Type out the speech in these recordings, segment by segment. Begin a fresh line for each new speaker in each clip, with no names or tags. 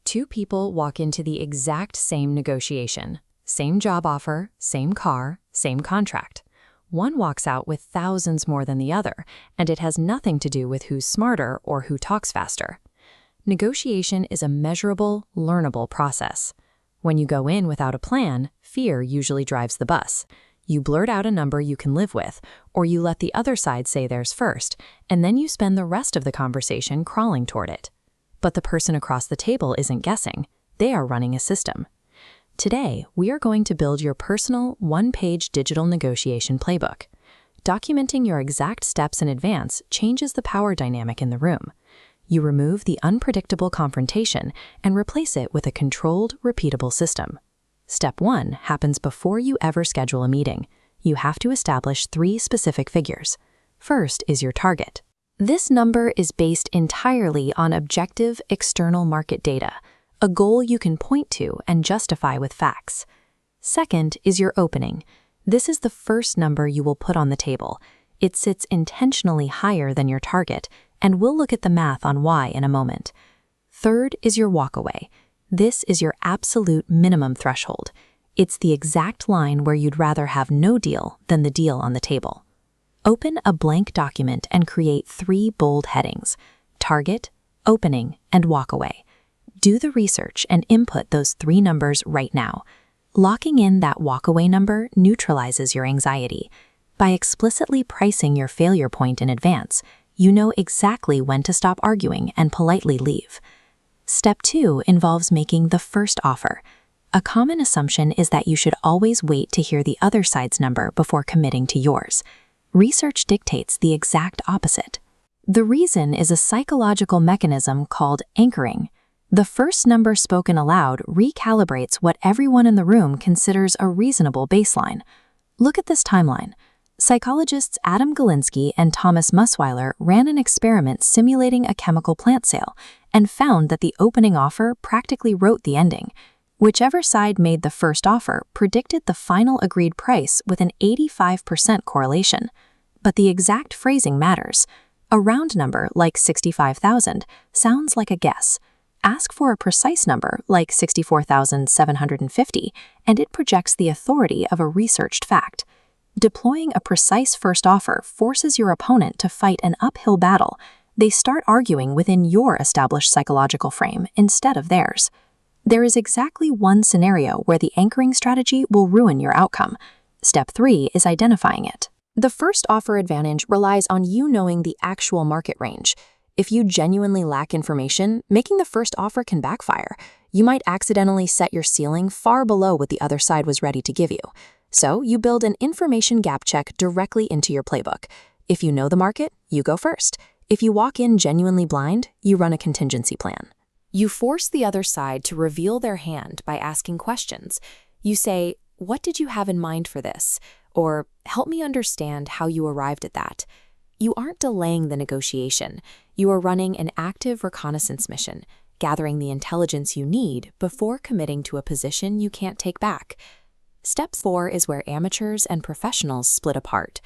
Two people walk into the exact same negotiation. Same job offer, same car, same contract. One walks out with thousands more than the other, and it has nothing to do with who's smarter or who talks faster. Negotiation is a measurable, learnable process. When you go in without a plan, fear usually drives the bus. You blurt out a number you can live with, or you let the other side say theirs first, and then you spend the rest of the conversation crawling toward it. But the person across the table isn't guessing. They are running a system. Today, we are going to build your personal, one-page digital negotiation playbook. Documenting your exact steps in advance changes the power dynamic in the room. You remove the unpredictable confrontation and replace it with a controlled, repeatable system. Step 1 happens before you ever schedule a meeting. You have to establish 3 specific figures. First is your target. This number is based entirely on objective, external market data, a goal you can point to and justify with facts. Second is your opening. This is the first number you will put on the table. It sits intentionally higher than your target, and we'll look at the math on why in a moment. Third is your walkaway. This is your absolute minimum threshold. It's the exact line where you'd rather have no deal than the deal on the table. Open a blank document and create 3 bold headings: target, opening, and walkaway. Do the research and input those 3 numbers right now. Locking in that walkaway number neutralizes your anxiety. By explicitly pricing your failure point in advance, you know exactly when to stop arguing and politely leave. Step 2 involves making the first offer. A common assumption is that you should always wait to hear the other side's number before committing to yours. Research dictates the exact opposite. The reason is a psychological mechanism called anchoring. The first number spoken aloud recalibrates what everyone in the room considers a reasonable baseline. Look at this timeline. Psychologists Adam Galinsky and Thomas Musweiler ran an experiment simulating a chemical plant sale and found that the opening offer practically wrote the ending. Whichever side made the first offer predicted the final agreed price with an 85% correlation. But the exact phrasing matters. A round number like 65,000 sounds like a guess. Ask for a precise number like 64,750, and it projects the authority of a researched fact. Deploying a precise first offer forces your opponent to fight an uphill battle. They start arguing within your established psychological frame instead of theirs. There is exactly one scenario where the anchoring strategy will ruin your outcome. Step 3 is identifying it. The first offer advantage relies on you knowing the actual market range. If you genuinely lack information, making the first offer can backfire. You might accidentally set your ceiling far below what the other side was ready to give you. So you build an information gap check directly into your playbook. If you know the market, you go first. If you walk in genuinely blind, you run a contingency plan. You force the other side to reveal their hand by asking questions. You say, "What did you have in mind for this?" Or, "Help me understand how you arrived at that." You aren't delaying the negotiation. You are running an active reconnaissance mission, gathering the intelligence you need before committing to a position you can't take back. Step 4 is where amateurs and professionals split apart.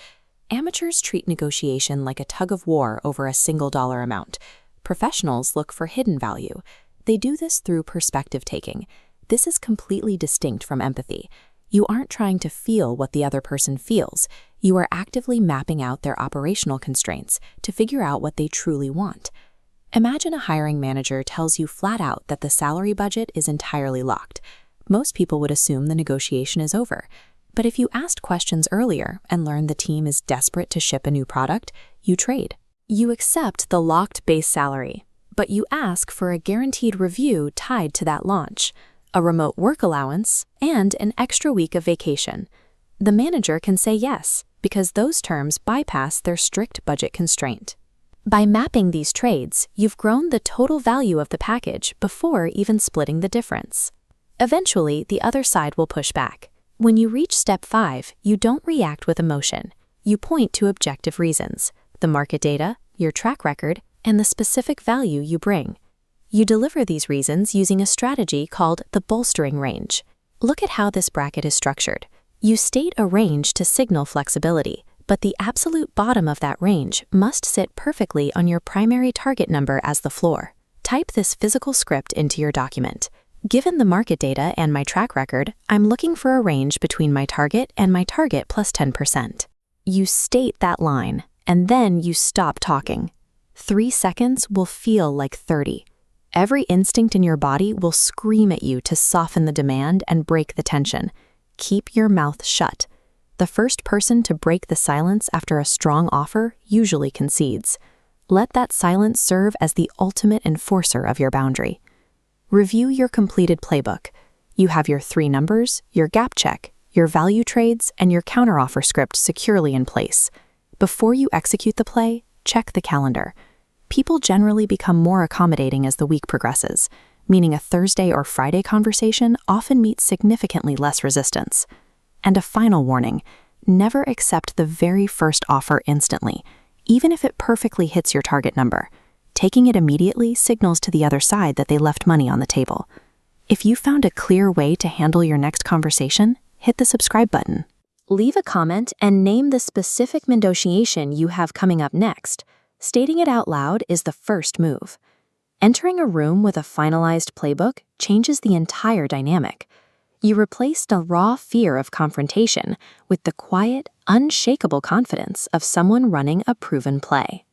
Amateurs treat negotiation like a tug of war over a single dollar amount. Professionals look for hidden value. They do this through perspective taking. This is completely distinct from empathy. You aren't trying to feel what the other person feels. You are actively mapping out their operational constraints to figure out what they truly want. Imagine a hiring manager tells you flat out that the salary budget is entirely locked. Most people would assume the negotiation is over. But if you asked questions earlier and learned the team is desperate to ship a new product, you trade. You accept the locked base salary, but you ask for a guaranteed review tied to that launch, a remote work allowance, and an extra week of vacation. The manager can say yes, because those terms bypass their strict budget constraint. By mapping these trades, you've grown the total value of the package before even splitting the difference. Eventually, the other side will push back. When you reach step 5, you don't react with emotion. You point to objective reasons: the market data, your track record, and the specific value you bring. You deliver these reasons using a strategy called the bolstering range. Look at how this bracket is structured. You state a range to signal flexibility, but the absolute bottom of that range must sit perfectly on your primary target number as the floor. Type this physical script into your document. Given the market data and my track record, I'm looking for a range between my target and my target plus 10%. You state that line, and then you stop talking. 3 seconds will feel like 30. Every instinct in your body will scream at you to soften the demand and break the tension. Keep your mouth shut. The first person to break the silence after a strong offer usually concedes. Let that silence serve as the ultimate enforcer of your boundary. Review your completed playbook. You have your 3 numbers, your gap check, your value trades, and your counteroffer script securely in place. Before you execute the play, check the calendar. People generally become more accommodating as the week progresses, meaning a Thursday or Friday conversation often meets significantly less resistance. And a final warning, never accept the very first offer instantly, even if it perfectly hits your target number. Taking it immediately signals to the other side that they left money on the table. If you found a clear way to handle your next conversation, hit the subscribe button. Leave a comment and name the specific negotiation you have coming up next. Stating it out loud is the first move. Entering a room with a finalized playbook changes the entire dynamic. You replaced a raw fear of confrontation with the quiet, unshakable confidence of someone running a proven play.